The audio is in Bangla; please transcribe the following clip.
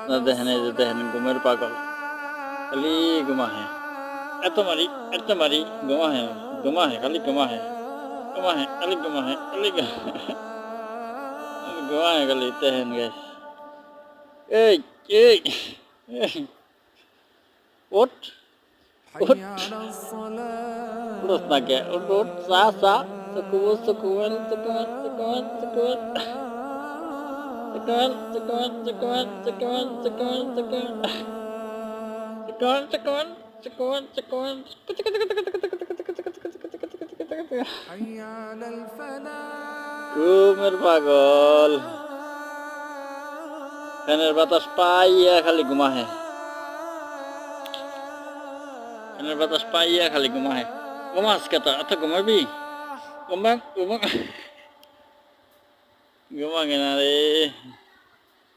না দেখেন এই যে দেখেন ঘুমের পাগল খালি ঘুমা है এত মারি ঘুমা है খালি ঘুমা है খালি ঘুমা है খালি দেখেন গাইস এই এই এই, ওঠ ওঠ উঠোস না কে উঠ সা ঘুমের পাগল ফ্যানের বাতাস পাইয়া খালি ঘুমাহে ঘুমাস কেতা এত ঘুমাবি ঘুমা ঘুমা ঘুমা কেনা রে